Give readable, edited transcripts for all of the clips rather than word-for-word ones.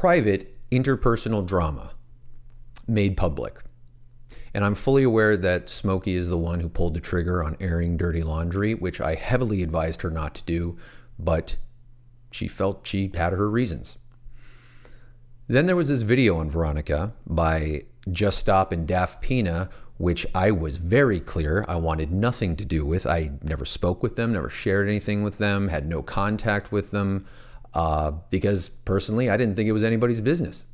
private interpersonal drama made public. And I'm fully aware that Smokey is the one who pulled the trigger on airing dirty laundry, which I heavily advised her not to do, but she felt she had her reasons. Then there was this video on Veronica by Just Stop and Daft Pina, which I was very clear I wanted nothing to do with. I never spoke with them, never shared anything with them, had no contact with them, because personally I didn't think it was anybody's business.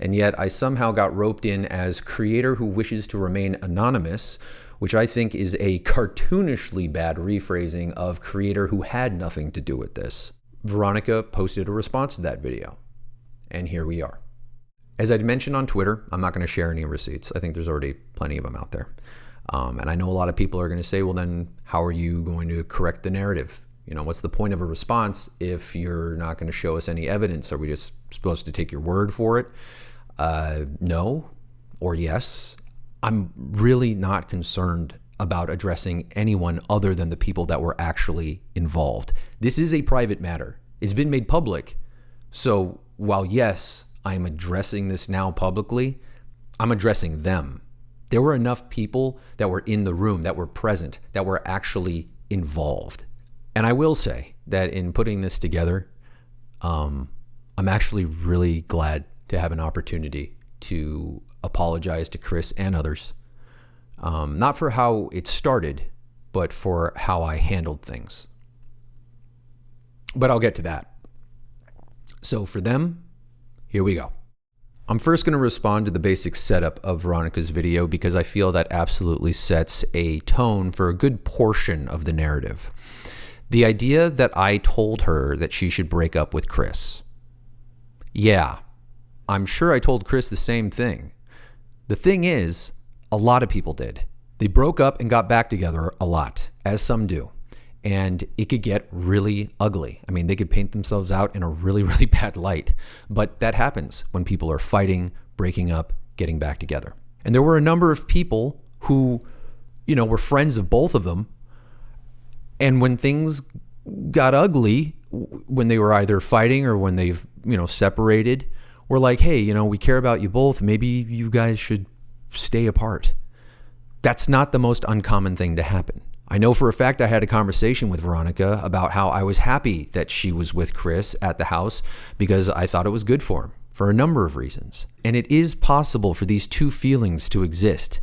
And yet I somehow got roped in as creator who wishes to remain anonymous, which I think is a cartoonishly bad rephrasing of creator who had nothing to do with this. Veronica posted a response to that video, and here we are. As I'd mentioned on Twitter, I'm not going to share any receipts. I think there's already plenty of them out there. And I know a lot of people are going to say, well, then how are you going to correct the narrative? You know, what's the point of a response if you're not going to show us any evidence? Are we just supposed to take your word for it? No or yes. I'm really not concerned about addressing anyone other than the people that were actually involved. This is a private matter. It's been made public. So while yes, I'm addressing this now publicly, I'm addressing them. There were enough people that were in the room, that were present, that were actually involved. And I will say that in putting this together, I'm actually really glad to have an opportunity to apologize to Chris and others. Not for how it started, but for how I handled things. But I'll get to that. So for them, here we go. I'm first going to respond to the basic setup of Veronica's video because I feel that absolutely sets a tone for a good portion of the narrative. The idea that I told her that she should break up with Chris. Yeah, I'm sure I told Chris the same thing. The thing is, a lot of people did. They broke up and got back together a lot, as some do. And it could get really ugly. I mean, they could paint themselves out in a really, really bad light. But that happens when people are fighting, breaking up, getting back together. And there were a number of people who, were friends of both of them. And when things got ugly, when they were either fighting or when they've, separated, we're like, hey, we care about you both. Maybe you guys should stay apart. That's not the most uncommon thing to happen. I know for a fact I had a conversation with Veronica about how I was happy that she was with Chris at the house because I thought it was good for him for a number of reasons. And it is possible for these two feelings to exist,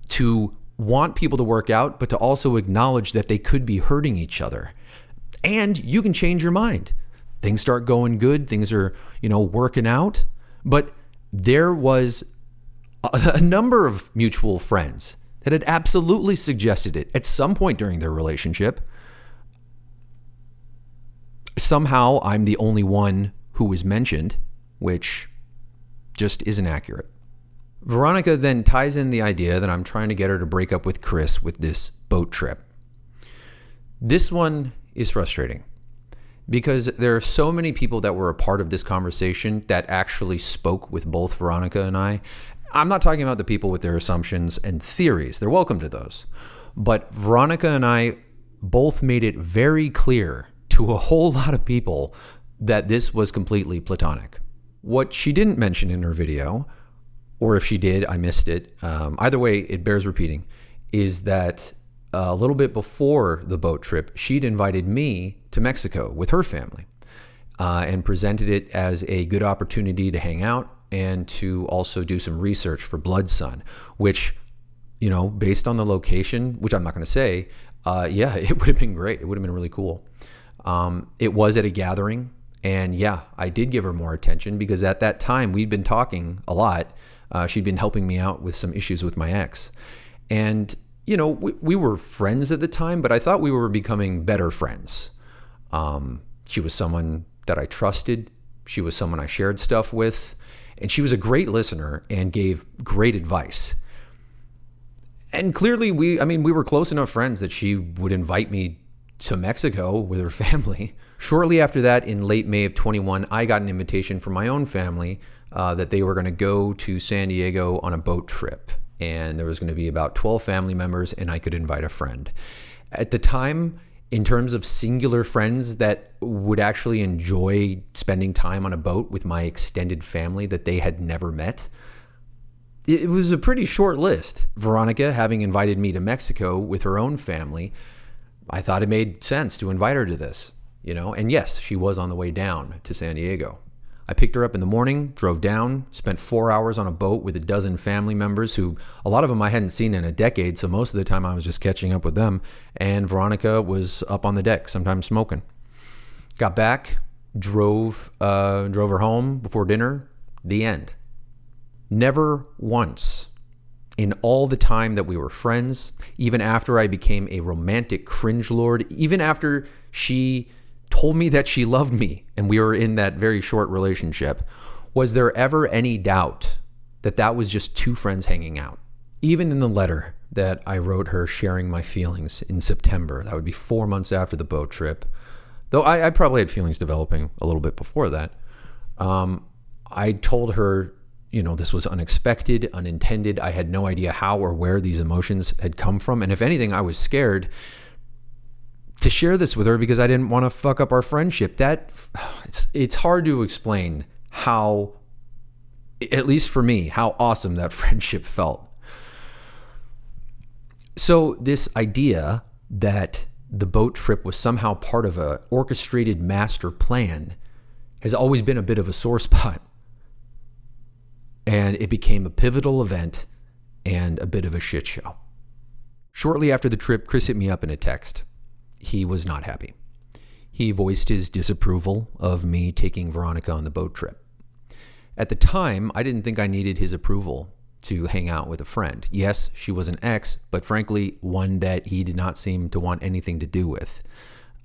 to want people to work out, but to also acknowledge that they could be hurting each other. And you can change your mind. Things start going good. Things are, working out. But there was a number of mutual friends that had absolutely suggested it at some point during their relationship. Somehow I'm the only one who was mentioned, which just isn't accurate. Veronica then ties in the idea that I'm trying to get her to break up with Chris with this boat trip. This one is frustrating because there are so many people that were a part of this conversation that actually spoke with both Veronica and I. I'm not talking about the people with their assumptions and theories. They're welcome to those. But Veronica and I both made it very clear to a whole lot of people that this was completely platonic. What she didn't mention in her video, or if she did, I missed it. Either way, it bears repeating, is that a little bit before the boat trip, she'd invited me to Mexico with her family and presented it as a good opportunity to hang out and to also do some research for Blood Sun, which, based on the location, which I'm not going to say, it would have been great. It would have been really cool. It was at a gathering, and I did give her more attention because at that time we'd been talking a lot. She'd been helping me out with some issues with my ex. And, we were friends at the time, but I thought we were becoming better friends. She was someone that I trusted. She was someone I shared stuff with. And she was a great listener and gave great advice. And clearly we were close enough friends that she would invite me to Mexico with her family. Shortly after that, in late May of 21, I got an invitation from my own family that they were going to go to San Diego on a boat trip. And there was going to be about 12 family members and I could invite a friend. At the time, in terms of singular friends that would actually enjoy spending time on a boat with my extended family that they had never met, it was a pretty short list. Veronica, having invited me to Mexico with her own family, I thought it made sense to invite her to this, and yes, she was on the way down to San Diego. I picked her up in the morning, drove down, spent 4 hours on a boat with a dozen family members who, a lot of them I hadn't seen in a decade, so most of the time I was just catching up with them, and Veronica was up on the deck, sometimes smoking. Got back, drove her home before dinner, the end. Never once in all the time that we were friends, even after I became a romantic cringe lord, even after she told me that she loved me and we were in that very short relationship, was there ever any doubt that that was just two friends hanging out? Even in the letter that I wrote her sharing my feelings in September, that would be 4 months after the boat trip, though I probably had feelings developing a little bit before that. I told her, this was unexpected, unintended. I had no idea how or where these emotions had come from. And if anything, I was scared to share this with her because I didn't want to fuck up our friendship. It's hard to explain how, at least for me, how awesome that friendship felt. So this idea that the boat trip was somehow part of a orchestrated master plan has always been a bit of a sore spot. And it became a pivotal event and a bit of a shit show. Shortly after the trip, Chris hit me up in a text. He was not happy. He voiced his disapproval of me taking Veronica on the boat trip. At the time, I didn't think I needed his approval to hang out with a friend. Yes, she was an ex, but frankly, one that he did not seem to want anything to do with.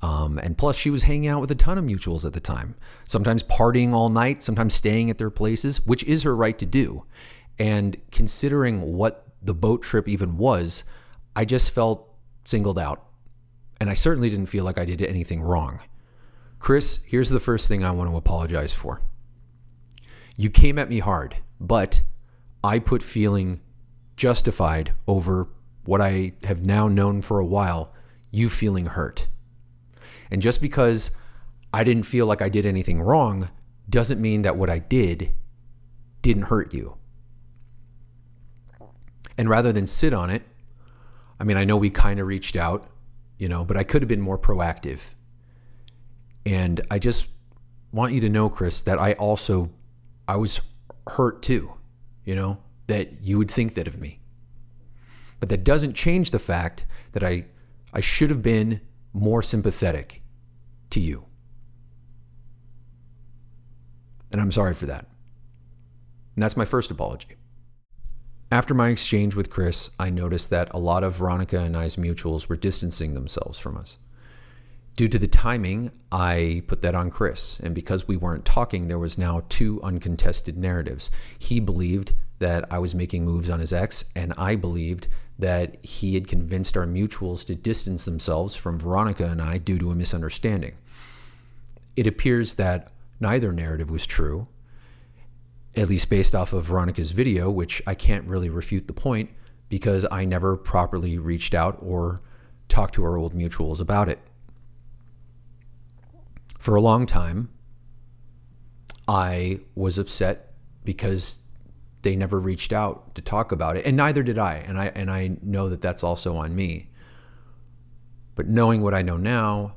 And plus, she was hanging out with a ton of mutuals at the time, sometimes partying all night, sometimes staying at their places, which is her right to do. And considering what the boat trip even was, I just felt singled out. And I certainly didn't feel like I did anything wrong. Chris, here's the first thing I want to apologize for. You came at me hard, but I put feeling justified over what I have now known for a while, you feeling hurt. And just because I didn't feel like I did anything wrong doesn't mean that what I did didn't hurt you. And rather than sit on it, I know we kind of reached out, but I could have been more proactive. And I just want you to know, Chris, that I was hurt too, that you would think that of me. But that doesn't change the fact that I should have been more sympathetic to you. And I'm sorry for that. And that's my first apology. After my exchange with Chris, I noticed that a lot of Veronica and I's mutuals were distancing themselves from us. Due to the timing, I put that on Chris. And because we weren't talking, there was now two uncontested narratives. He believed that I was making moves on his ex, and I believed that he had convinced our mutuals to distance themselves from Veronica and I due to a misunderstanding. It appears that neither narrative was true, at least based off of Veronica's video, which I can't really refute the point because I never properly reached out or talked to our old mutuals about it. For a long time, I was upset because they never reached out to talk about it, and neither did I. And I know that that's also on me. But knowing what I know now,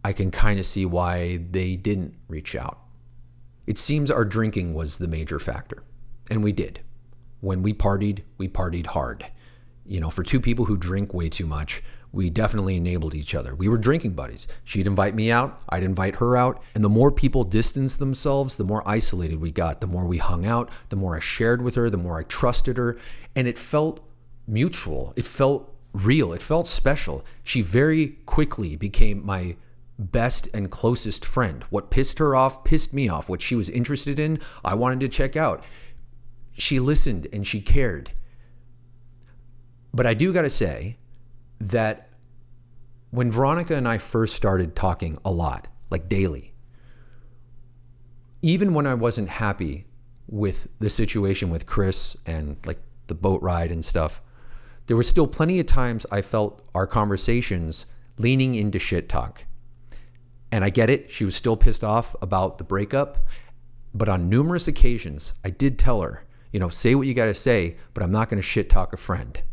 I can kind of see why they didn't reach out. It seems our drinking was the major factor, and we did. When we partied hard. For two people who drink way too much, we definitely enabled each other. We were drinking buddies. She'd invite me out, I'd invite her out, and the more people distanced themselves, the more isolated we got. The more we hung out, the more I shared with her, the more I trusted her, and it felt mutual. It felt real. It felt special. She very quickly became my best and closest friend. What pissed her off pissed me off. What she was interested in, I wanted to check out. She listened and she cared. But I do got to say that when Veronica and I first started talking a lot, like daily, even when I wasn't happy with the situation with Chris and like the boat ride and stuff, there was still plenty of times I felt our conversations leaning into shit talk. And I get it. She was still pissed off about the breakup. But on numerous occasions, I did tell her, say what you got to say, but I'm not going to shit talk a friend.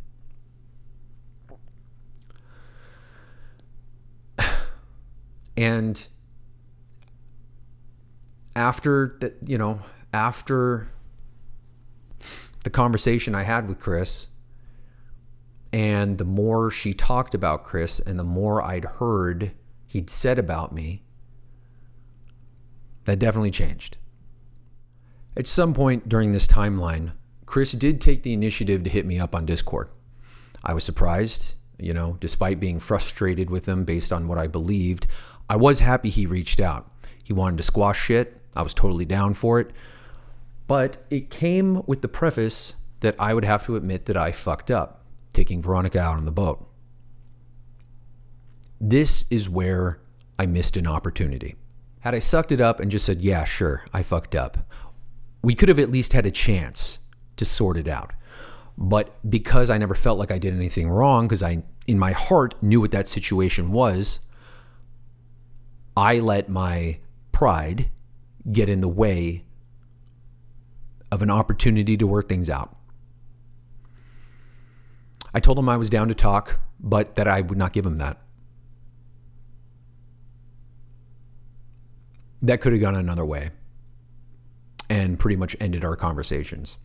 And after that, after the conversation I had with Chris, and the more she talked about Chris and the more I'd heard he'd said about me, that definitely changed. At some point during this timeline, Chris did take the initiative to hit me up on Discord. I was surprised, despite being frustrated with him based on what I believed. I was happy he reached out. He wanted to squash shit. I was totally down for it. But it came with the preface that I would have to admit that I fucked up, taking Veronica out on the boat. This is where I missed an opportunity. Had I sucked it up and just said, yeah, sure, I fucked up, we could have at least had a chance to sort it out. But because I never felt like I did anything wrong, because I, in my heart, knew what that situation was, I let my pride get in the way of an opportunity to work things out. I told him I was down to talk, but that I would not give him that. That could have gone another way and pretty much ended our conversations.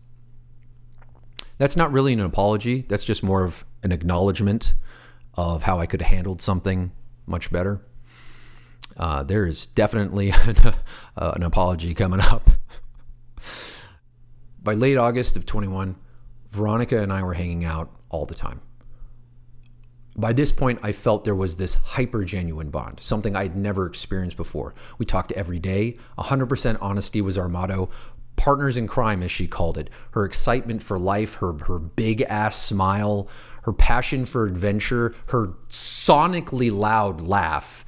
That's not really an apology. That's just more of an acknowledgement of how I could have handled something much better. There is definitely an apology coming up. By late August of 21, Veronica and I were hanging out all the time. By this point, I felt there was this hyper-genuine bond, something I'd never experienced before. We talked every day. 100% honesty was our motto. Partners in crime, as she called it. Her excitement for life, her big-ass smile, her passion for adventure, her sonically loud laugh.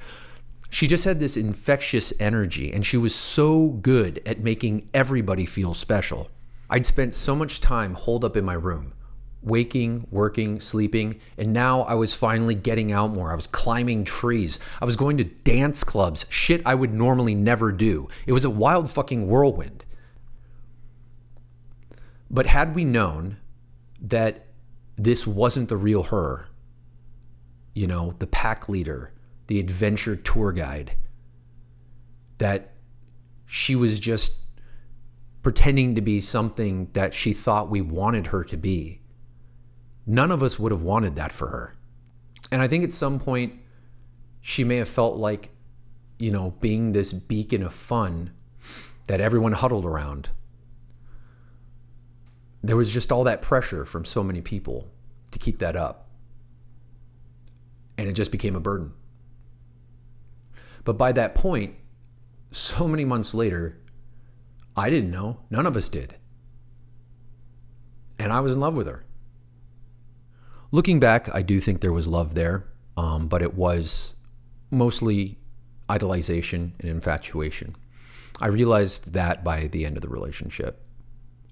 She just had this infectious energy, and she was so good at making everybody feel special. I'd spent so much time holed up in my room, waking, working, sleeping, and now I was finally getting out more. I was climbing trees. I was going to dance clubs, shit I would normally never do. It was a wild fucking whirlwind. But had we known that this wasn't the real her, the pack leader, the adventure tour guide, that she was just pretending to be something that she thought we wanted her to be, none of us would have wanted that for her. And I think at some point she may have felt like, being this beacon of fun that everyone huddled around. There was just all that pressure from so many people to keep that up. And it just became a burden. But by that point, so many months later, I didn't know. None of us did. And I was in love with her. Looking back, I do think there was love there, but it was mostly idolization and infatuation. I realized that by the end of the relationship.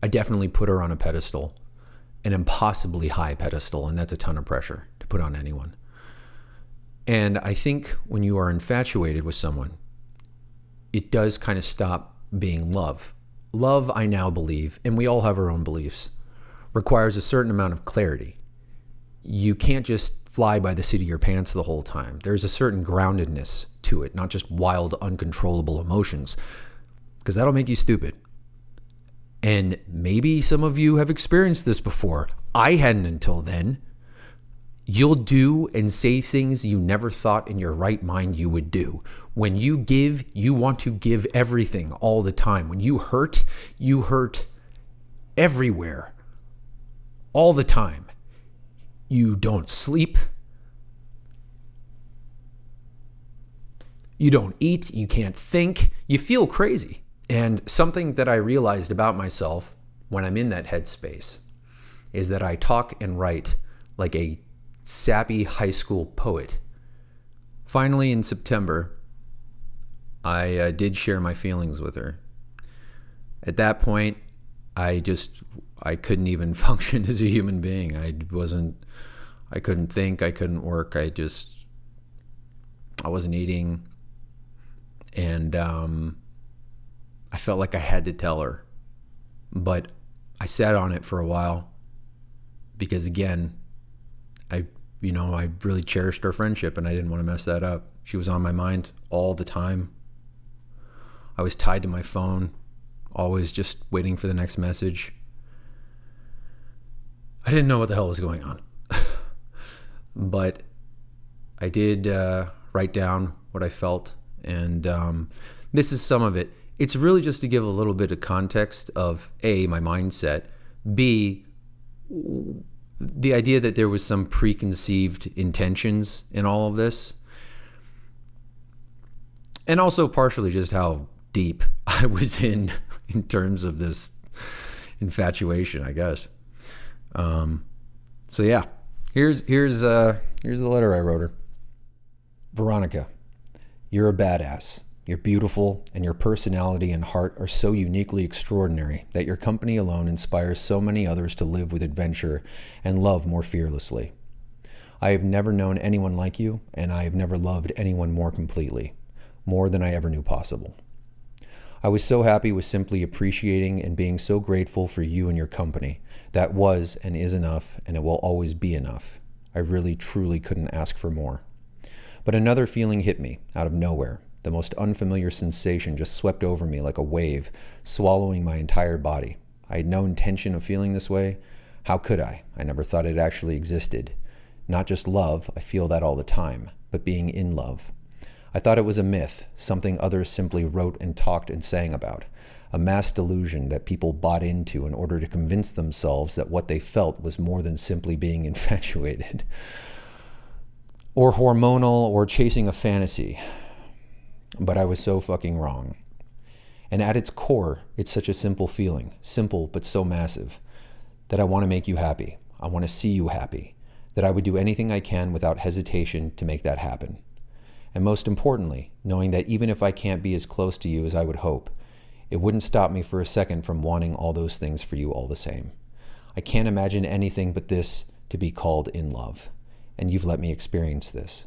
I definitely put her on a pedestal, an impossibly high pedestal, and that's a ton of pressure to put on anyone. And I think when you are infatuated with someone, it does kind of stop being love. Love, I now believe, and we all have our own beliefs, requires a certain amount of clarity. You can't just fly by the seat of your pants the whole time. There's a certain groundedness to it, not just wild, uncontrollable emotions, because that'll make you stupid. And maybe some of you have experienced this before. I hadn't until then. You'll do and say things you never thought in your right mind you would do. When you give, you want to give everything all the time. When you hurt everywhere, all the time. You don't sleep. You don't eat. You can't think. You feel crazy. And something that I realized about myself when I'm in that headspace is that I talk and write like a sappy high school poet. Finally, in September, I did share my feelings with her. At that point, I I couldn't even function as a human being. I couldn't think, I couldn't work. I wasn't eating. And I felt like I had to tell her. But I sat on it for a while because, again, I really cherished our friendship and I didn't want to mess that up. She was on my mind all the time. I was tied to my phone, always just waiting for the next message. I didn't know what the hell was going on. But I did write down what I felt, and this is some of it. It's really just to give a little bit of context of A, my mindset, B, the idea that there was some preconceived intentions in all of this, and also partially just how deep I was in terms of this infatuation, I guess. So yeah, here's the letter I wrote her. Veronica, you're a badass. You're beautiful, and your personality and heart are so uniquely extraordinary that your company alone inspires so many others to live with adventure and love more fearlessly. I have never known anyone like you, and I have never loved anyone more completely, more than I ever knew possible. I was so happy with simply appreciating and being so grateful for you and your company. That was and is enough, and it will always be enough. I really, truly couldn't ask for more. But another feeling hit me out of nowhere. The most unfamiliar sensation just swept over me like a wave, swallowing my entire body. I had no intention of feeling this way. How could I? I never thought it actually existed. Not just love, I feel that all the time, but being in love. I thought it was a myth, something others simply wrote and talked and sang about, a mass delusion that people bought into in order to convince themselves that what they felt was more than simply being infatuated, or hormonal, or chasing a fantasy. But I was so fucking wrong. And at its core, it's such a simple feeling, simple but so massive, that I want to make you happy. I want to see you happy, that I would do anything I can without hesitation to make that happen. And most importantly, knowing that even if I can't be as close to you as I would hope, it wouldn't stop me for a second from wanting all those things for you all the same. I can't imagine anything but this to be called in love. And you've let me experience this.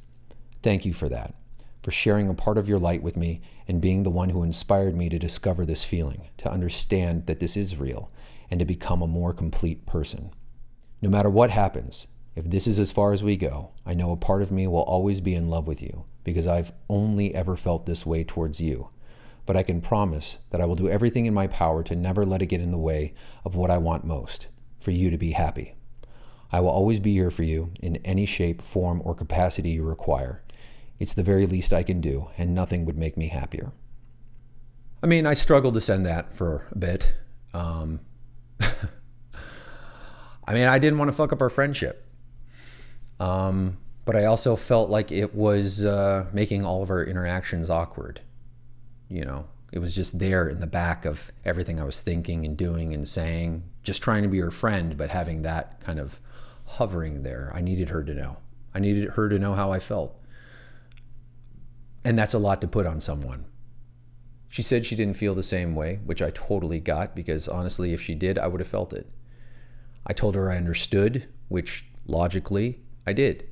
Thank you for that. For sharing a part of your light with me and being the one who inspired me to discover this feeling, to understand that this is real, and to become a more complete person. No matter what happens, if this is as far as we go, I know a part of me will always be in love with you, because I've only ever felt this way towards you. But I can promise that I will do everything in my power to never let it get in the way of what I want most, for you to be happy. I will always be here for you in any shape, form, or capacity you require. It's the very least I can do, and nothing would make me happier. I mean, I struggled to send that for a bit. I mean, I didn't want to fuck up our friendship. But I also felt like it was making all of our interactions awkward. You know, it was just there in the back of everything I was thinking and doing and saying, just trying to be her friend, but having that kind of hovering there. I needed her to know. I needed her to know how I felt. And that's a lot to put on someone. She said she didn't feel the same way, which I totally got, because honestly, if she did, I would have felt it. I told her I understood, which logically I did.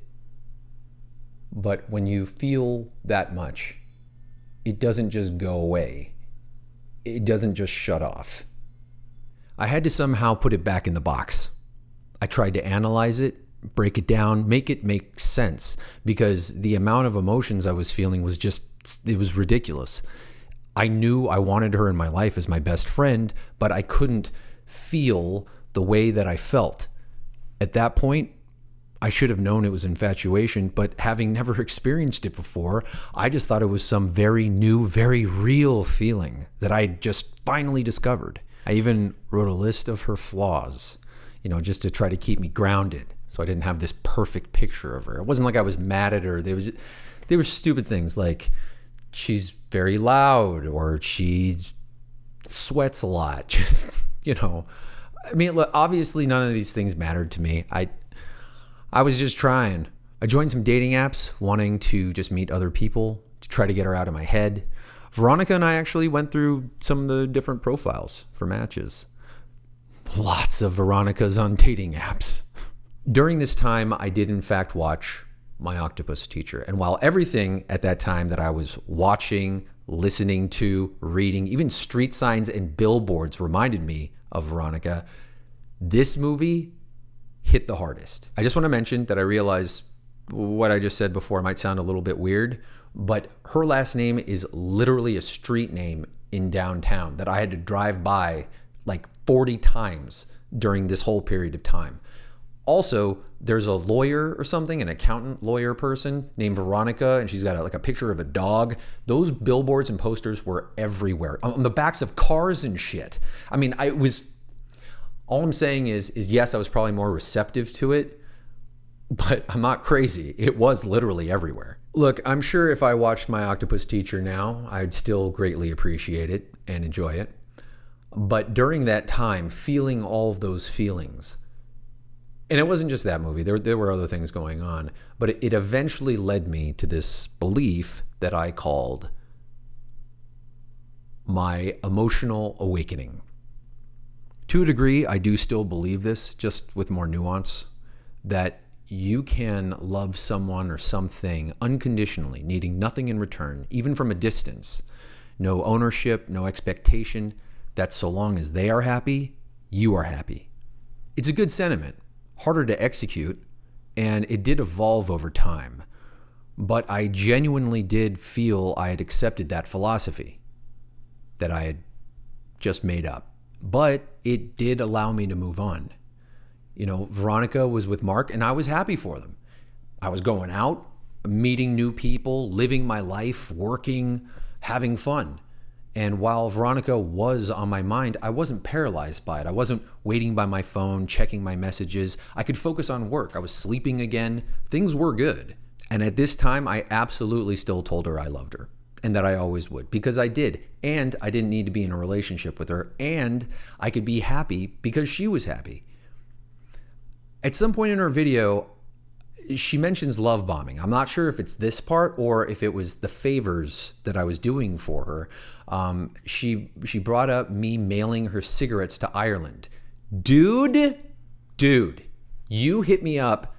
But when you feel that much, it doesn't just go away. It doesn't just shut off. I had to somehow put it back in the box. I tried to analyze it, break it down, make it make sense, because the amount of emotions I was feeling was it was ridiculous. I knew I wanted her in my life as my best friend, but I couldn't feel the way that I felt. At that point, I should have known it was infatuation, but having never experienced it before, I just thought it was some very new, very real feeling that I just finally discovered. I even wrote a list of her flaws, just to try to keep me grounded, so I didn't have this perfect picture of her. It wasn't like I was mad at her. There were stupid things like she's very loud, or she sweats a lot. Just, I mean, look, obviously none of these things mattered to me. I was just trying. I joined some dating apps, wanting to just meet other people, to try to get her out of my head. Veronica and I actually went through some of the different profiles for matches. lots of Veronicas on dating apps. During this time, I did in fact watch My Octopus Teacher. And while everything at that time that I was watching, listening to, reading, even street signs and billboards reminded me of Veronica, this movie hit the hardest. I just want to mention that I realize what I just said before might sound a little bit weird, but her last name is literally a street name in downtown that I had to drive by like 40 times during this whole period of time. Also, there's a lawyer or something, an accountant lawyer person named Veronica, and she's got like a picture of a dog. Those billboards and posters were everywhere on the backs of cars and shit. I mean, all I'm saying is yes, I was probably more receptive to it, but I'm not crazy. It was literally everywhere. Look, I'm sure if I watched My Octopus Teacher now, I'd still greatly appreciate it and enjoy it. But during that time, feeling all of those feelings, and it wasn't just that movie, there were other things going on, but it eventually led me to this belief that I called my emotional awakening. To a degree, I do still believe this, just with more nuance, that you can love someone or something unconditionally, needing nothing in return, even from a distance. No ownership, no expectation, that so long as they are happy, you are happy. It's a good sentiment, harder to execute, and it did evolve over time. But I genuinely did feel I had accepted that philosophy that I had just made up. But it did allow me to move on. You know, Veronica was with Mark, and I was happy for them. I was going out, meeting new people, living my life, working, having fun. And while Veronica was on my mind, I wasn't paralyzed by it. I wasn't waiting by my phone, checking my messages. I could focus on work. I was sleeping again. Things were good. And at this time, I absolutely still told her I loved her and that I always would, because I did. And I didn't need to be in a relationship with her. And I could be happy because she was happy. At some point in her video, she mentions love bombing. I'm not sure if it's this part or if it was the favors that I was doing for her. She brought up me mailing her cigarettes to Ireland. Dude, you hit me up.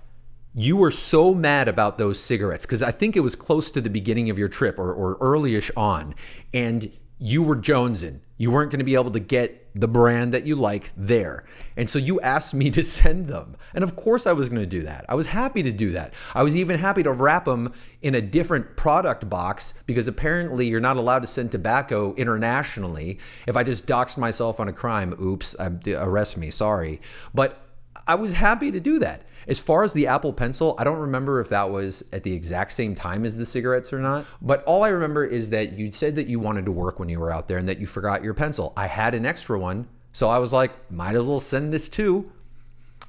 You were so mad about those cigarettes because I think it was close to the beginning of your trip or early-ish on, and you were jonesing. You weren't going to be able to get the brand that you like there. And so you asked me to send them. And of course I was going to do that. I was happy to do that. I was even happy to wrap them in a different product box because apparently you're not allowed to send tobacco internationally. If I just doxed myself on a crime, oops, arrest me, sorry. But I was happy to do that. As far as the Apple Pencil, I don't remember if that was at the exact same time as the cigarettes or not. But all I remember is that you said that you wanted to work when you were out there and that you forgot your pencil. I had an extra one, so I was like, might as well send this too.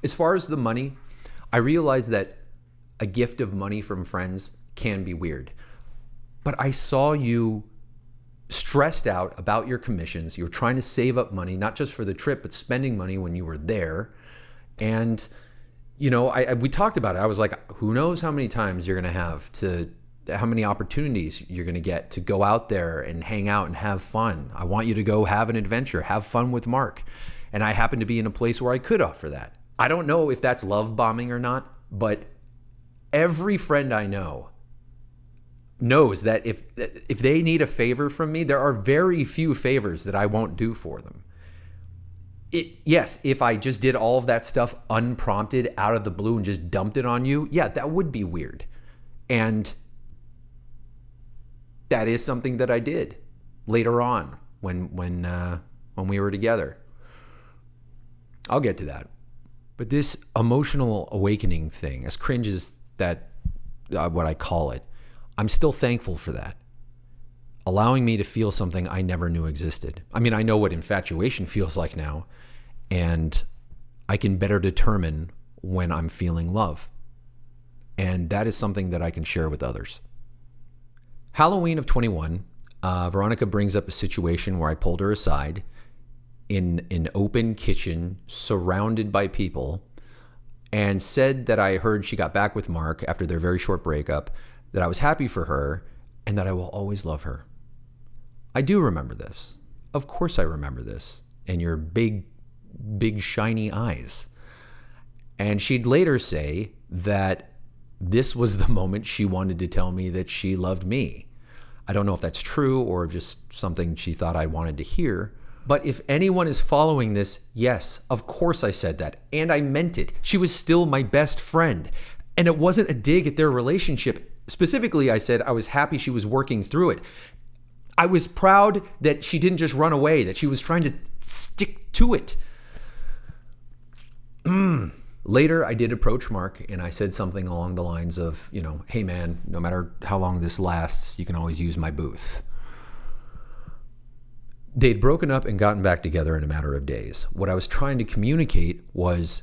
As far as the money, I realized that a gift of money from friends can be weird. But I saw you stressed out about your commissions. You were trying to save up money, not just for the trip, but spending money when you were there. And you know, we talked about it. I was like, who knows how many times you're going to have how many opportunities you're going to get to go out there and hang out and have fun. I want you to go have an adventure, have fun with Mark. And I happen to be in a place where I could offer that. I don't know if that's love bombing or not, but every friend I know knows that if they need a favor from me, there are very few favors that I won't do for them. Yes, if I just did all of that stuff unprompted out of the blue and just dumped it on you, yeah, that would be weird. And that is something that I did later on when we were together. I'll get to that. But this emotional awakening thing, as cringe as that, what I call it, I'm still thankful for that. Allowing me to feel something I never knew existed. I mean, I know what infatuation feels like now, and I can better determine when I'm feeling love. And that is something that I can share with others. Halloween of 21, Veronica brings up a situation where I pulled her aside in an open kitchen surrounded by people and said that I heard she got back with Mark after their very short breakup, that I was happy for her, and that I will always love her. I do remember this. Of course I remember this. And your big big shiny eyes. And she'd later say that this was the moment she wanted to tell me that she loved me. I don't know if that's true or just something she thought I wanted to hear. But if anyone is following this, yes, of course I said that. And I meant it. She was still my best friend. And it wasn't a dig at their relationship. Specifically, I said I was happy she was working through it. I was proud that she didn't just run away, that she was trying to stick to it. Later, I did approach Mark and I said something along the lines of, hey man, no matter how long this lasts, you can always use my booth. They'd broken up and gotten back together in a matter of days. What I was trying to communicate was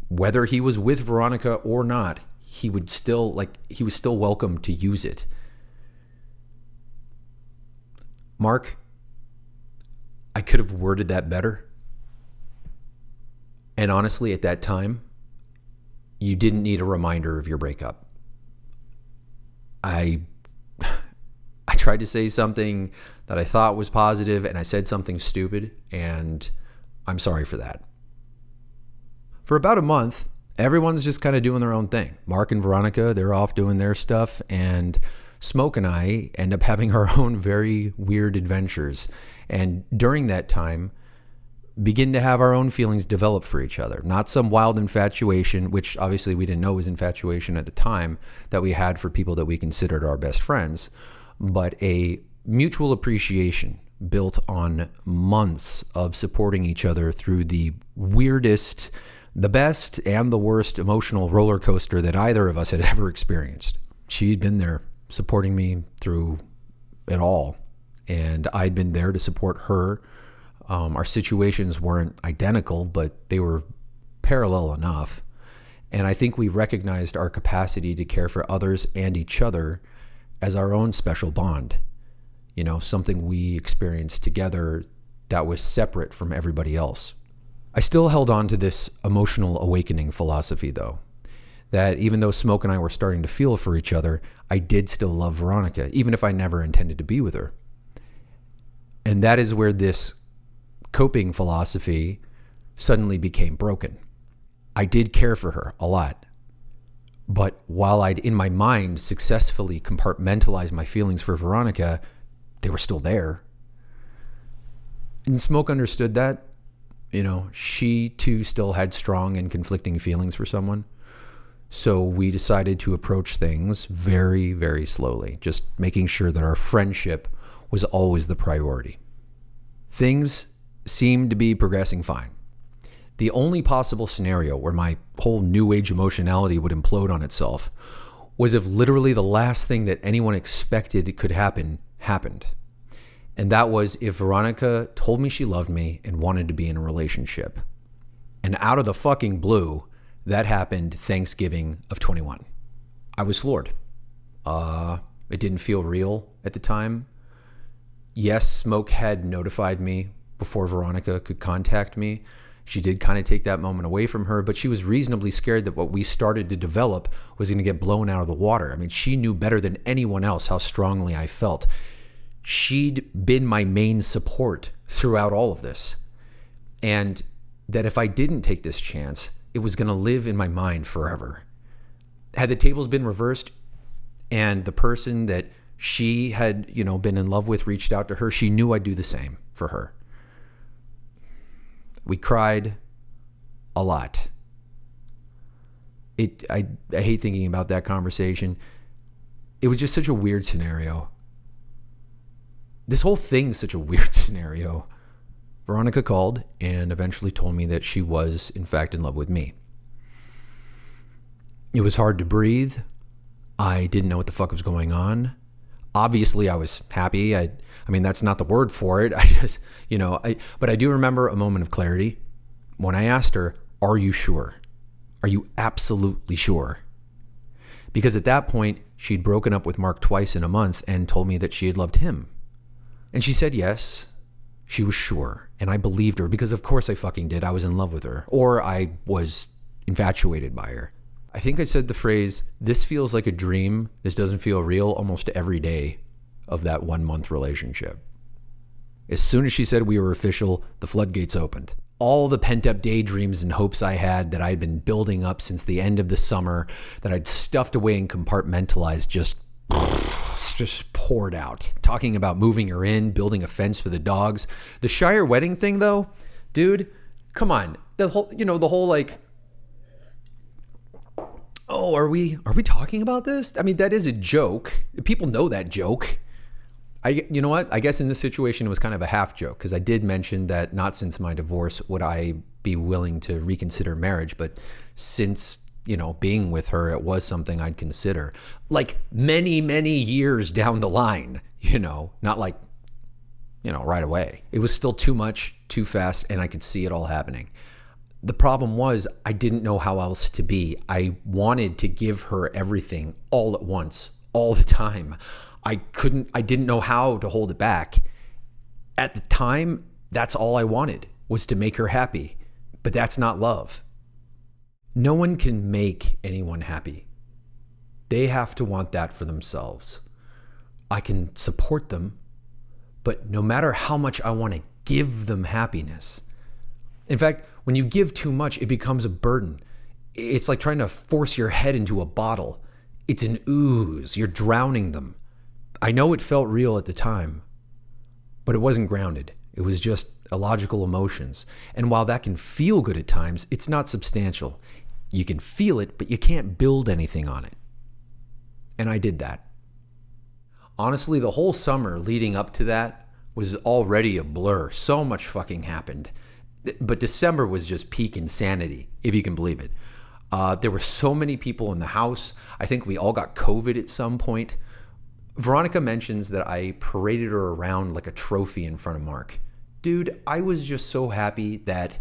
whether he was with Veronica or not, he was still welcome to use it. Mark, I could have worded that better. And honestly, at that time, you didn't need a reminder of your breakup. I tried to say something that I thought was positive and I said something stupid, and I'm sorry for that. For about a month, everyone's just kind of doing their own thing. Mark and Veronica, they're off doing their stuff, and Smoke and I end up having our own very weird adventures. And during that time, begin to have our own feelings develop for each other. Not some wild infatuation, which obviously we didn't know was infatuation at the time, that we had for people that we considered our best friends, but a mutual appreciation built on months of supporting each other through the weirdest, the best, and the worst emotional roller coaster that either of us had ever experienced. She'd been there supporting me through it all, and I'd been there to support her. Our situations weren't identical, but they were parallel enough. And I think we recognized our capacity to care for others and each other as our own special bond. Something we experienced together that was separate from everybody else. I still held on to this emotional awakening philosophy, though, that even though Smoke and I were starting to feel for each other, I did still love Veronica, even if I never intended to be with her. And that is where this coping philosophy suddenly became broken. I did care for her a lot. But while I'd, in my mind, successfully compartmentalized my feelings for Veronica, they were still there. And Smoke understood that. She too still had strong and conflicting feelings for someone. So we decided to approach things very, very slowly, just making sure that our friendship was always the priority. Things seemed to be progressing fine. The only possible scenario where my whole new age emotionality would implode on itself was if literally the last thing that anyone expected could happen happened. And that was if Veronica told me she loved me and wanted to be in a relationship. And out of the fucking blue, that happened Thanksgiving of 21. I was floored. It didn't feel real at the time. Yes, Smoke had notified me before Veronica could contact me. She did kind of take that moment away from her, but she was reasonably scared that what we started to develop was going to get blown out of the water. I mean, she knew better than anyone else how strongly I felt. She'd been my main support throughout all of this. And that if I didn't take this chance, it was going to live in my mind forever. Had the tables been reversed and the person that she had, been in love with reached out to her, she knew I'd do the same for her. We cried a lot. I hate thinking about that conversation. It was just such a weird scenario. This whole thing's such a weird scenario. Veronica called and eventually told me that she was, in fact, in love with me. It was hard to breathe. I didn't know what the fuck was going on. Obviously, I was happy. I mean, that's not the word for it. I just, but I do remember a moment of clarity when I asked her, "Are you sure? Are you absolutely sure?" Because at that point, she'd broken up with Mark twice in a month and told me that she had loved him. And she said yes, she was sure. And I believed her because of course I fucking did. I was in love with her, or I was infatuated by her. I think I said the phrase, "This feels like a dream. This doesn't feel real," almost every day of that 1 month relationship. As soon as she said we were official, the floodgates opened. all the pent-up daydreams and hopes I had that I'd been building up since the end of the summer, that I'd stuffed away and compartmentalized, just poured out. Talking about moving her in, building a fence for the dogs. The Shire wedding thing, though, dude, come on. The whole like, oh, are we talking about this? I mean, that is a joke. People know that joke. You know what? I guess in this situation, it was kind of a half joke, because I did mention that not since my divorce would I be willing to reconsider marriage, but since, being with her, it was something I'd consider. Like many, many years down the line, not like, right away. It was still too much, too fast, and I could see it all happening. The problem was I didn't know how else to be. I wanted to give her everything all at once, all the time. I didn't know how to hold it back. At the time, that's all I wanted, was to make her happy. But that's not love. No one can make anyone happy. They have to want that for themselves. I can support them, but no matter how much I want to give them happiness. In fact, when you give too much, it becomes a burden. It's like trying to force your head into a bottle. It's an ooze. You're drowning them. I know it felt real at the time, but it wasn't grounded. It was just illogical emotions. And while that can feel good at times, it's not substantial. You can feel it, but you can't build anything on it. And I did that. Honestly, the whole summer leading up to that was already a blur. So much fucking happened. But December was just peak insanity, if you can believe it. There were so many people in the house. I think we all got COVID at some point. Veronica mentions that I paraded her around like a trophy in front of Mark. Dude, I was just so happy that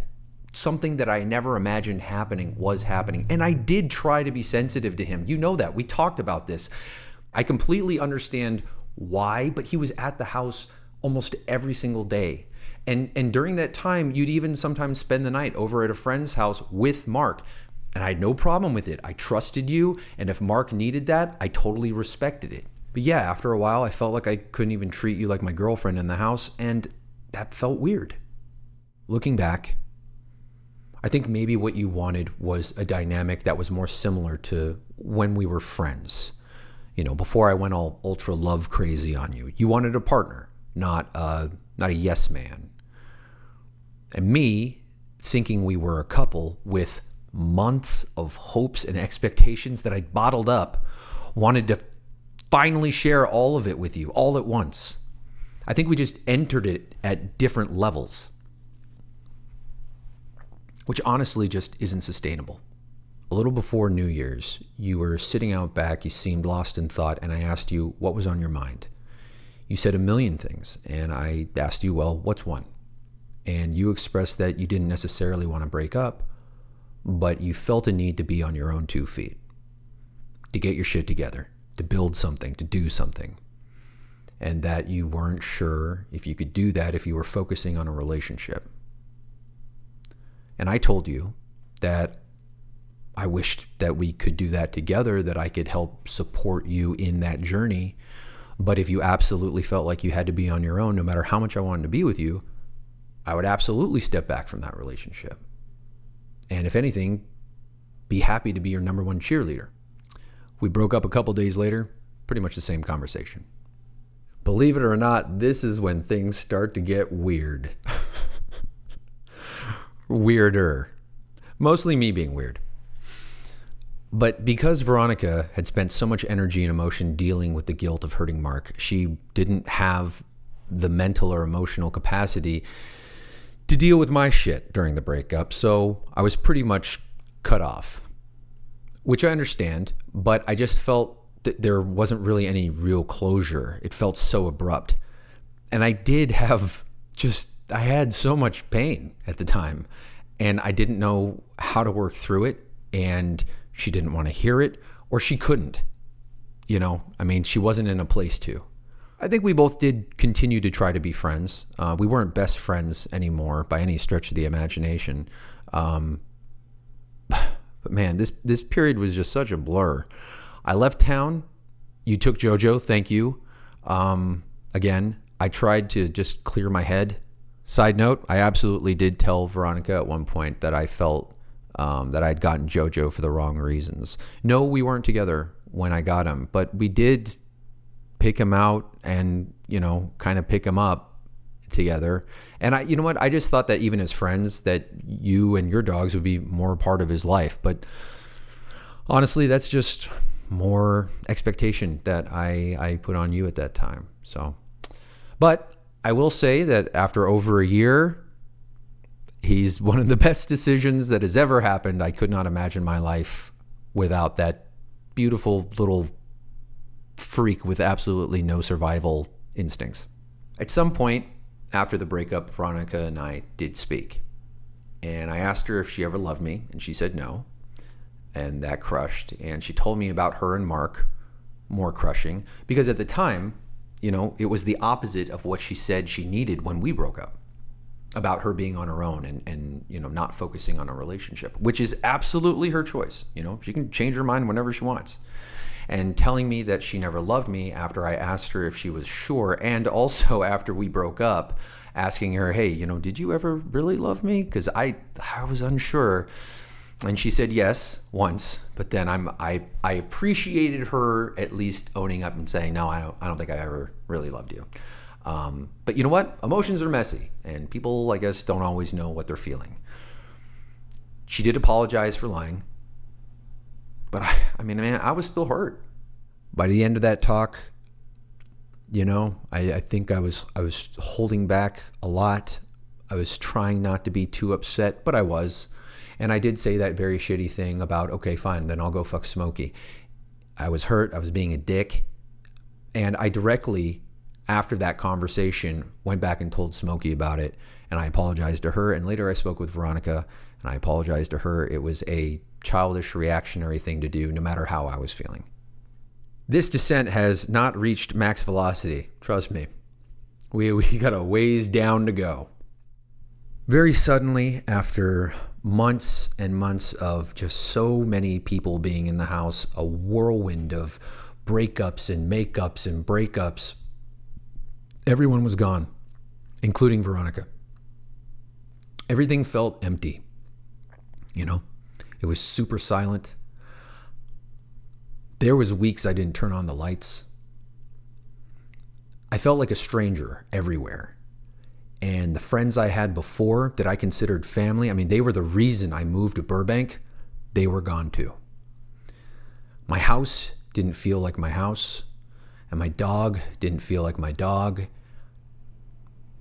something that I never imagined happening was happening. And I did try to be sensitive to him. You know that. We talked about this. I completely understand why, but he was at the house almost every single day. And during that time, you'd even sometimes spend the night over at a friend's house with Mark. And I had no problem with it. I trusted you. And if Mark needed that, I totally respected it. But yeah, after a while, I felt like I couldn't even treat you like my girlfriend in the house, and that felt weird. Looking back, I think maybe what you wanted was a dynamic that was more similar to when we were friends. Before I went all ultra love crazy on you. You wanted a partner, not a yes man. And me, thinking we were a couple with months of hopes and expectations that I'd bottled up, wanted to finally share all of it with you all at once. I think we just entered it at different levels, which honestly just isn't sustainable. A little before New Year's, you were sitting out back, you seemed lost in thought, and I asked you what was on your mind. You said a million things, and I asked you, well, what's one? And you expressed that you didn't necessarily want to break up, but you felt a need to be on your own 2 feet, to get your shit together, to build something, to do something. And that you weren't sure if you could do that if you were focusing on a relationship. And I told you that I wished that we could do that together, that I could help support you in that journey. But if you absolutely felt like you had to be on your own, no matter how much I wanted to be with you, I would absolutely step back from that relationship. And if anything, be happy to be your number one cheerleader. We broke up a couple days later, pretty much the same conversation. Believe it or not, this is when things start to get weird. Weirder. Mostly me being weird. But because Veronica had spent so much energy and emotion dealing with the guilt of hurting Mark, she didn't have the mental or emotional capacity to deal with my shit during the breakup, so I was pretty much cut off. Which I understand, but I just felt that there wasn't really any real closure. It felt so abrupt. And I had so much pain at the time, and I didn't know how to work through it, and she didn't want to hear it, or she couldn't. She wasn't in a place to. I think we both did continue to try to be friends. We weren't best friends anymore by any stretch of the imagination. But man, this period was just such a blur. I left town. You took JoJo. Thank you. Again, I tried to just clear my head. Side note, I absolutely did tell Veronica at one point that I felt that I'd gotten JoJo for the wrong reasons. No, we weren't together when I got him, but we did pick him out and, kind of pick him up together. And you know what? I just thought that even as friends, that you and your dogs would be more a part of his life. But honestly, that's just more expectation that I put on you at that time. So, but I will say that after over a year, he's one of the best decisions that has ever happened. I could not imagine my life without that beautiful little freak with absolutely no survival instincts. At some point after the breakup, Veronica and I did speak. And I asked her if she ever loved me, and she said no. And that crushed. And she told me about her and Mark, more crushing, because at the time, it was the opposite of what she said she needed when we broke up, about her being on her own and not focusing on a relationship, which is absolutely her choice. She can change her mind whenever she wants. And telling me that she never loved me after I asked her if she was sure, and also after we broke up, asking her, hey, did you ever really love me? Because I was unsure. And she said yes once, but then I appreciated her at least owning up and saying, no, I don't think I ever really loved you. But you know what? Emotions are messy, and people, I guess, don't always know what they're feeling. She did apologize for lying, but I was still hurt. By the end of that talk, I think I was holding back a lot. I was trying not to be too upset, but I was. And I did say that very shitty thing about, okay, fine, then I'll go fuck Smokey. I was hurt. I was being a dick. And I directly, after that conversation, went back and told Smokey about it. And I apologized to her. And later I spoke with Veronica and I apologized to her. It was a childish, reactionary thing to do, no matter how I was feeling. This descent has not reached max velocity. Trust me. We got a ways down to go. Very suddenly, after months and months of just so many people being in the house, a whirlwind of breakups and makeups and breakups, everyone was gone, including Veronica. Everything felt empty. It was super silent. There was weeks I didn't turn on the lights. I felt like a stranger everywhere. And the friends I had before that I considered family, they were the reason I moved to Burbank. They were gone too. My house didn't feel like my house, and my dog didn't feel like my dog.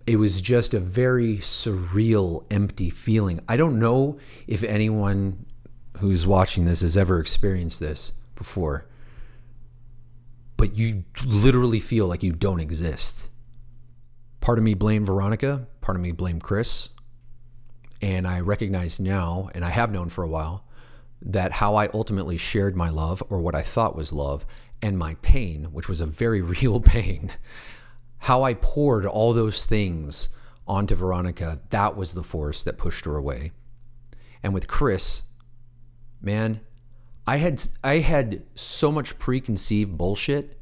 It was just a very surreal, empty feeling. I don't know if anyone who's watching this has ever experienced this before, but you literally feel like you don't exist. Part of me blamed Veronica, part of me blamed Chris, and I recognize now, and I have known for a while, that how I ultimately shared my love, or what I thought was love, and my pain, which was a very real pain, how I poured all those things onto Veronica, that was the force that pushed her away. And with Chris, man, I had so much preconceived bullshit,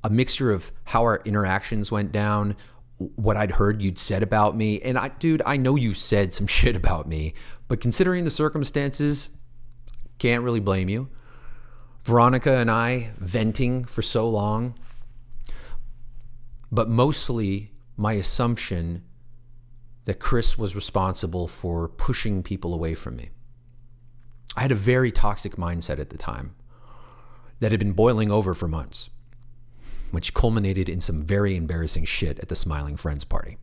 a mixture of how our interactions went down, what I'd heard you'd said about me. And I know you said some shit about me, but considering the circumstances, can't really blame you. Veronica and I venting for so long, but mostly my assumption that Chris was responsible for pushing people away from me. I had a very toxic mindset at the time that had been boiling over for months, which culminated in some very embarrassing shit at the Smiling Friends party.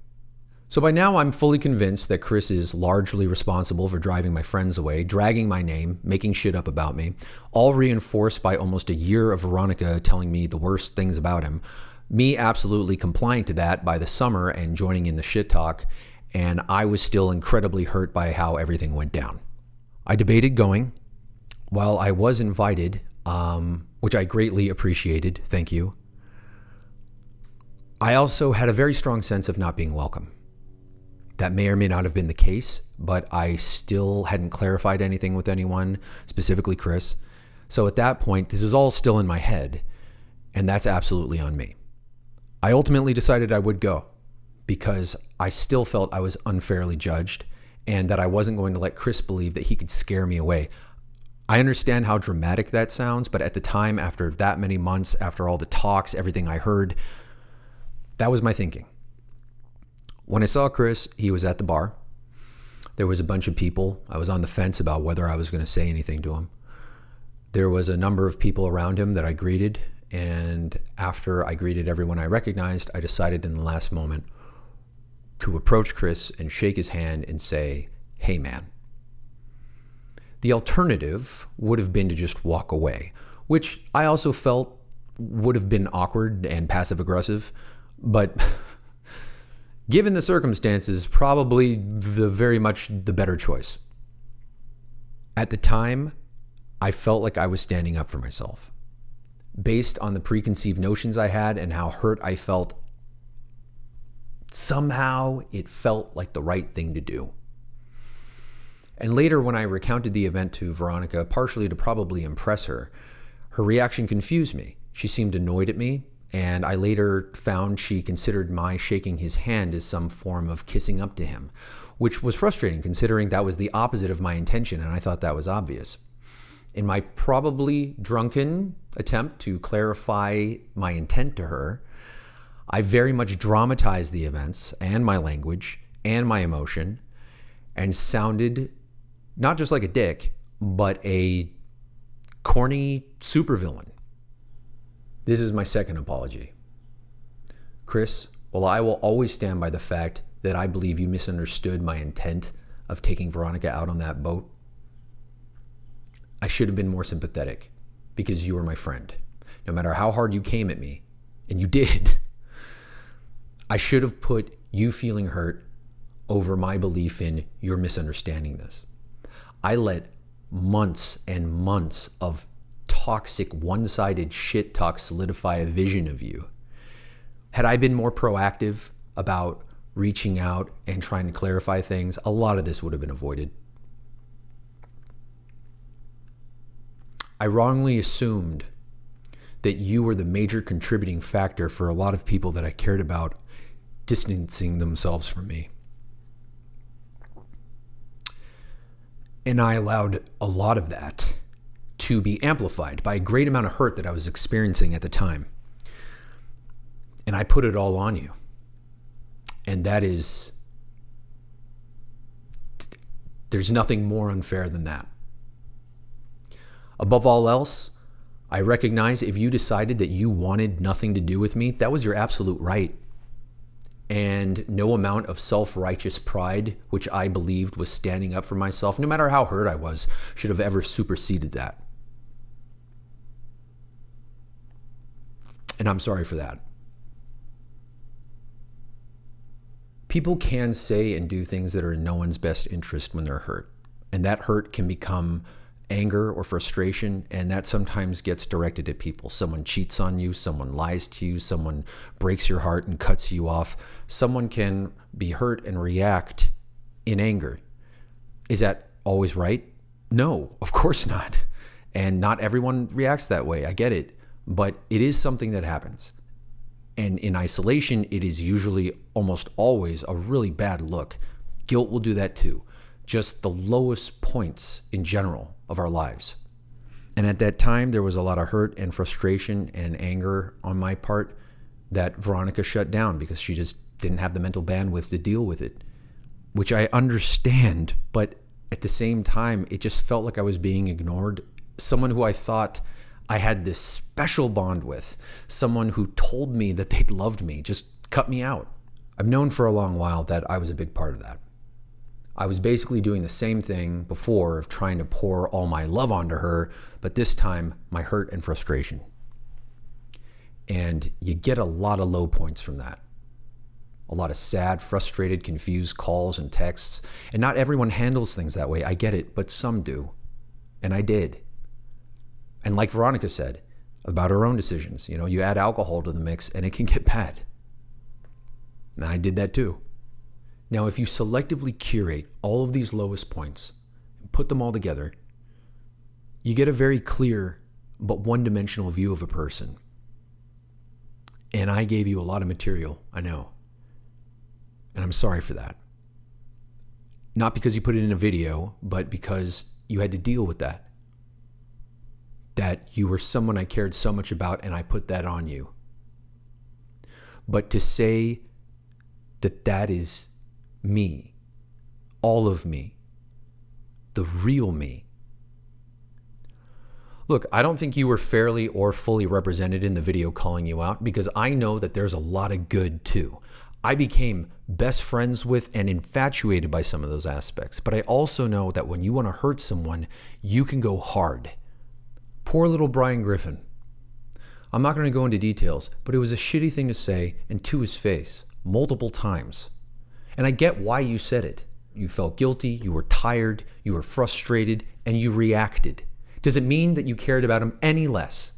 So by now I'm fully convinced that Chris is largely responsible for driving my friends away, dragging my name, making shit up about me, all reinforced by almost a year of Veronica telling me the worst things about him, me absolutely complying to that by the summer and joining in the shit talk, and I was still incredibly hurt by how everything went down. I debated going. While I was invited, which I greatly appreciated, thank you, I also had a very strong sense of not being welcome. That may or may not have been the case, but I still hadn't clarified anything with anyone, specifically Chris. So at that point, this is all still in my head, and that's absolutely on me. I ultimately decided I would go, because I still felt I was unfairly judged and that I wasn't going to let Chris believe that he could scare me away. I understand how dramatic that sounds, but at the time, after that many months, after all the talks, everything I heard, that was my thinking. When I saw Chris, he was at the bar. There was a bunch of people. I was on the fence about whether I was going to say anything to him. There was a number of people around him that I greeted, and after I greeted everyone I recognized, I decided in the last moment to approach Chris and shake his hand and say, "Hey, man." The alternative would have been to just walk away, which I also felt would have been awkward and passive-aggressive, but given the circumstances, probably very much the better choice. At the time, I felt like I was standing up for myself. Based on the preconceived notions I had and how hurt I felt, somehow it felt like the right thing to do. And later, when I recounted the event to Veronica, partially to probably impress her, her reaction confused me. She seemed annoyed at me, and I later found she considered my shaking his hand as some form of kissing up to him, which was frustrating considering that was the opposite of my intention, and I thought that was obvious. In my probably drunken attempt to clarify my intent to her, I very much dramatized the events and my language and my emotion and sounded not just like a dick, but a corny supervillain. This is my second apology. Chris, while I will always stand by the fact that I believe you misunderstood my intent of taking Veronica out on that boat, I should have been more sympathetic because you were my friend. No matter how hard you came at me, and you did, I should have put you feeling hurt over my belief in your misunderstanding this. I let months and months of toxic, one-sided shit talk solidify a vision of you. Had I been more proactive about reaching out and trying to clarify things, a lot of this would have been avoided. I wrongly assumed that you were the major contributing factor for a lot of people that I cared about distancing themselves from me. And I allowed a lot of that to be amplified by a great amount of hurt that I was experiencing at the time. And I put it all on you. And that is, there's nothing more unfair than that. Above all else, I recognize if you decided that you wanted nothing to do with me, that was your absolute right. And no amount of self-righteous pride, which I believed was standing up for myself, no matter how hurt I was, should have ever superseded that. And I'm sorry for that. People can say and do things that are in no one's best interest when they're hurt. And that hurt can become anger or frustration, and that sometimes gets directed at people. Someone cheats on you, someone lies to you, someone breaks your heart and cuts you off. Someone can be hurt and react in anger. Is that always right? No, of course not. And not everyone reacts that way. I get it. But it is something that happens. And in isolation, it is usually almost always a really bad look. Guilt will do that too. Just the lowest points in general of our lives. And at that time, there was a lot of hurt and frustration and anger on my part that Veronica shut down because she just didn't have the mental bandwidth to deal with it, which I understand. But at the same time, it just felt like I was being ignored. Someone who I thought I had this special bond with, someone who told me that they'd loved me, just cut me out. I've known for a long while that I was a big part of that. I was basically doing the same thing before of trying to pour all my love onto her, but this time my hurt and frustration. And you get a lot of low points from that. A lot of sad, frustrated, confused calls and texts. And not everyone handles things that way. I get it, but some do. And I did. And like Veronica said about her own decisions, you add alcohol to the mix and it can get bad. And I did that too. Now, if you selectively curate all of these lowest points and put them all together, you get a very clear but one-dimensional view of a person. And I gave you a lot of material, I know. I'm sorry for that. Not because you put it in a video, but because you had to deal with that. That you were someone I cared so much about and I put that on you. But to say that that is me, all of me, the real me. Look, I don't think you were fairly or fully represented in the video calling you out because I know that there's a lot of good too. I became best friends with and infatuated by some of those aspects, but I also know that when you want to hurt someone, you can go hard. Poor little Brian Griffin. I'm not going to go into details, but it was a shitty thing to say and to his face multiple times. And I get why you said it. You felt guilty, you were tired, you were frustrated, and you reacted. Does it mean that you cared about him any less?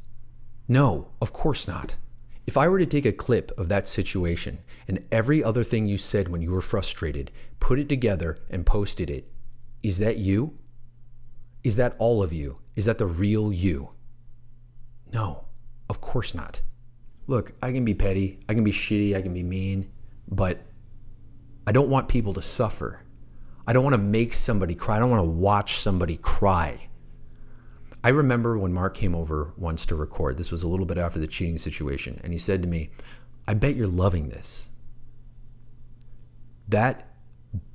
No, of course not. If I were to take a clip of that situation and every other thing you said when you were frustrated, put it together and posted it, is that you? Is that all of you? Is that the real you? No, of course not. Look, I can be petty, I can be shitty, I can be mean, but I don't want people to suffer. I don't want to make somebody cry. I don't want to watch somebody cry. I remember when Mark came over once to record. This was a little bit after the cheating situation. And he said to me, I bet you're loving this. That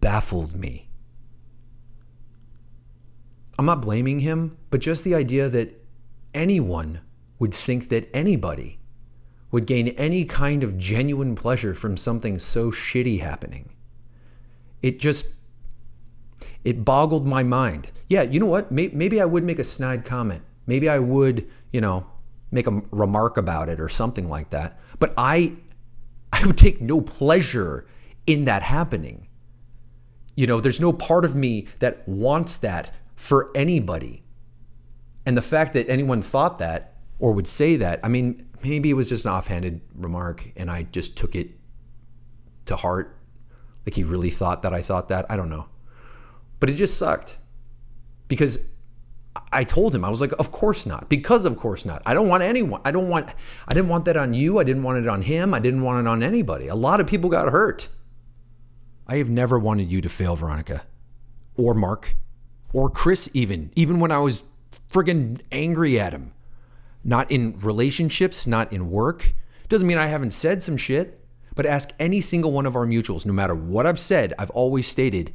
baffled me. I'm not blaming him, but just the idea that anyone would think that anybody would gain any kind of genuine pleasure from something so shitty happening. It boggled my mind. Yeah, you know what? Maybe I would make a snide comment. Maybe I would, make a remark about it or something like that. But I would take no pleasure in that happening. There's no part of me that wants that for anybody. And the fact that anyone thought that or would say that, maybe it was just an offhanded remark and I just took it to heart. Like he really thought that I thought that. I don't know. But it just sucked because I told him, I was like, of course not, because of course not. I don't want anyone. I didn't want that on you. I didn't want it on him. I didn't want it on anybody. A lot of people got hurt. I have never wanted you to fail, Veronica, or Mark, or Chris even when I was friggin' angry at him. Not in relationships, not in work. Doesn't mean I haven't said some shit, but ask any single one of our mutuals, no matter what I've said, I've always stated,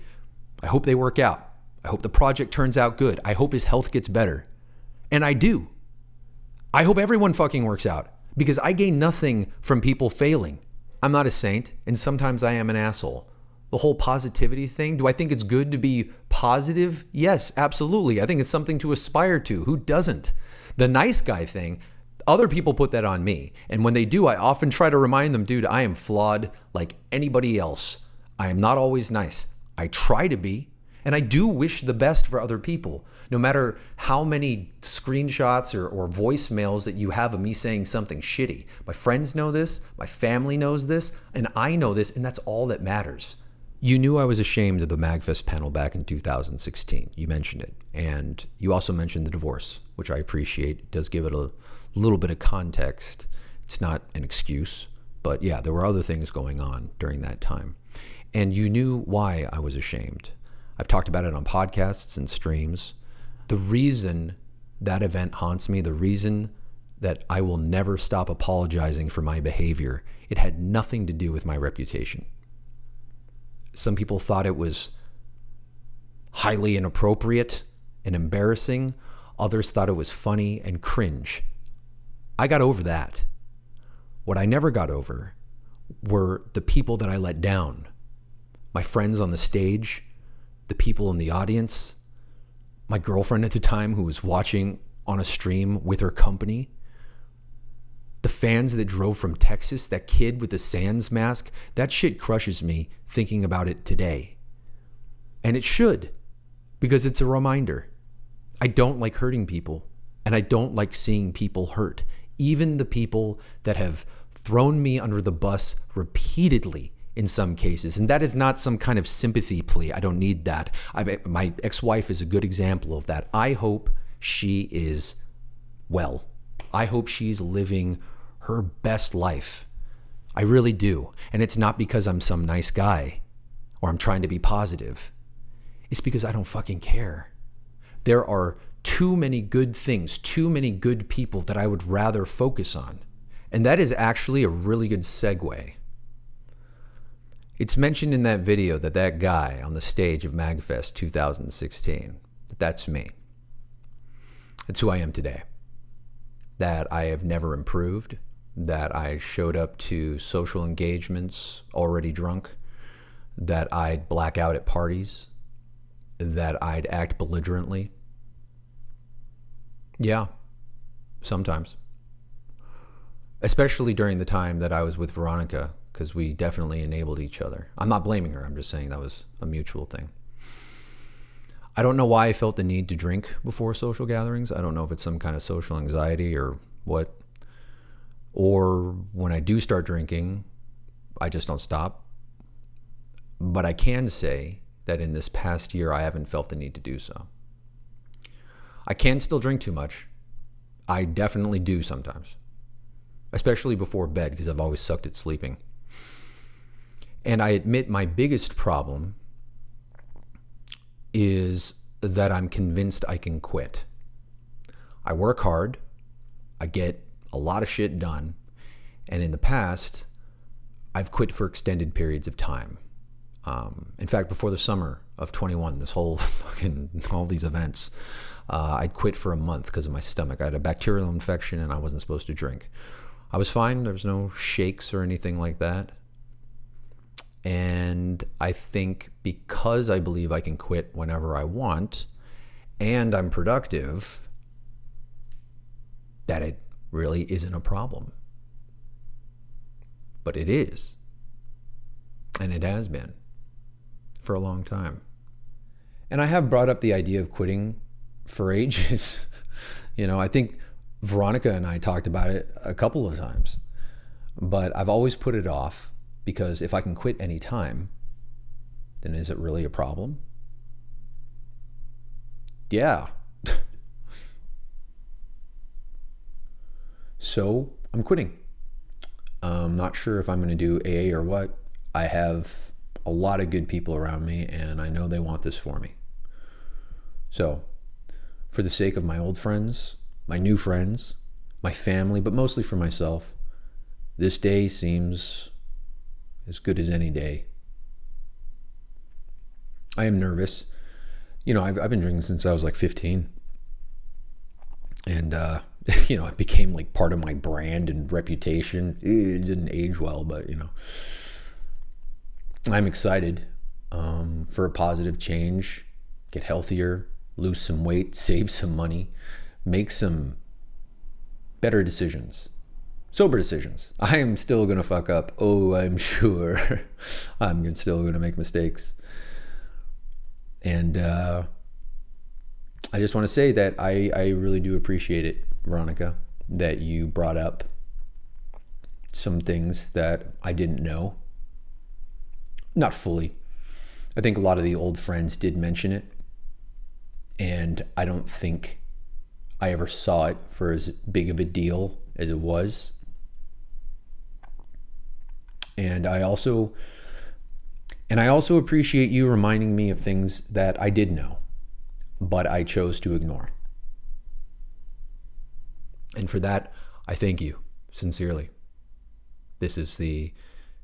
I hope they work out. I hope the project turns out good. I hope his health gets better. And I do. I hope everyone fucking works out because I gain nothing from people failing. I'm not a saint, and sometimes I am an asshole. The whole positivity thing, do I think it's good to be positive? Yes, absolutely. I think it's something to aspire to. Who doesn't? The nice guy thing, other people put that on me. And when they do, I often try to remind them, dude, I am flawed like anybody else. I am not always nice. I try to be, and I do wish the best for other people, no matter how many screenshots or voicemails that you have of me saying something shitty. My friends know this, my family knows this, and I know this, and that's all that matters. You knew I was ashamed of the MagFest panel back in 2016. You mentioned it, and you also mentioned the divorce, which I appreciate. It does give it a little bit of context. It's not an excuse, but yeah, there were other things going on during that time. And you knew why I was ashamed. I've talked about it on podcasts and streams. The reason that event haunts me, the reason that I will never stop apologizing for my behavior, it had nothing to do with my reputation. Some people thought it was highly inappropriate and embarrassing. Others thought it was funny and cringe. I got over that. What I never got over were the people that I let down. My friends on the stage, the people in the audience, my girlfriend at the time who was watching on a stream with her company, the fans that drove from Texas, that kid with the Sans mask, that shit crushes me thinking about it today. And it should, because it's a reminder. I don't like hurting people, and I don't like seeing people hurt. Even the people that have thrown me under the bus repeatedly in some cases. And that is not some kind of sympathy plea. I don't need that. My ex-wife is a good example of that. I hope she is well. I hope she's living her best life. I really do. And it's not because I'm some nice guy. or I'm trying to be positive. It's because I don't fucking care. There are too many good things, too many good people that I would rather focus on. And that is actually a really good segue. It's mentioned in that video that guy on the stage of MagFest 2016, that's me. That's who I am today. That I have never improved, that I showed up to social engagements already drunk, that I'd black out at parties, that I'd act belligerently. Yeah, sometimes. Especially during the time that I was with Veronica, because we definitely enabled each other. I'm not blaming her, I'm just saying that was a mutual thing. I don't know why I felt the need to drink before social gatherings. I don't know if it's some kind of social anxiety or what. Or when I do start drinking, I just don't stop. But I can say that in this past year, I haven't felt the need to do so. I can still drink too much. I definitely do sometimes, especially before bed, because I've always sucked at sleeping. And I admit my biggest problem is that I'm convinced I can quit. I work hard, I get a lot of shit done, and in the past, I've quit for extended periods of time. In fact, before the summer of 21, this whole all these events, I'd quit for a month because of my stomach. I had a bacterial infection and I wasn't supposed to drink. I was fine. There was no shakes or anything like that. And I think because I believe I can quit whenever I want and I'm productive, that it really isn't a problem. But it is. And it has been for a long time. And I have brought up the idea of quitting for ages. I think Veronica and I talked about it a couple of times, but I've always put it off because if I can quit any time, then is it really a problem? Yeah. So I'm quitting. I'm not sure if I'm going to do AA or what. I have a lot of good people around me and I know they want this for me. So for the sake of my old friends, my new friends, my family, but mostly for myself, this day seems as good as any day. I am nervous. I've been drinking since I was like 15. And, it became like part of my brand and reputation. It didn't age well, but, I'm excited for a positive change, get healthier, lose some weight, save some money, make some better decisions, sober decisions. I am still going to fuck up. Oh, I'm sure. I'm still going to make mistakes. And I just want to say that I really do appreciate it, Veronica, that you brought up some things that I didn't know. Not fully. I think a lot of the old friends did mention it. And I don't think I ever saw it for as big of a deal as it was. And I also appreciate you reminding me of things that I did know, but I chose to ignore. And for that, I thank you sincerely. This is the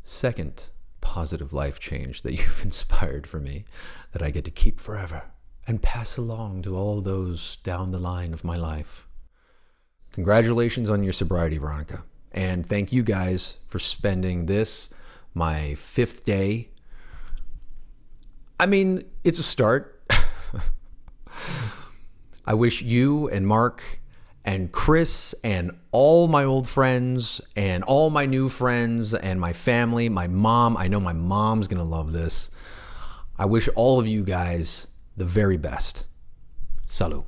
second positive life change that you've inspired for me that I get to keep forever and pass along to all those down the line of my life. Congratulations on your sobriety, Veronica. And thank you guys for spending this, my 5th day. I mean, it's a start. I wish you and Mark and Chris and all my old friends and all my new friends and my family, my mom, I know my mom's going to love this. I wish all of you guys the very best. Salut.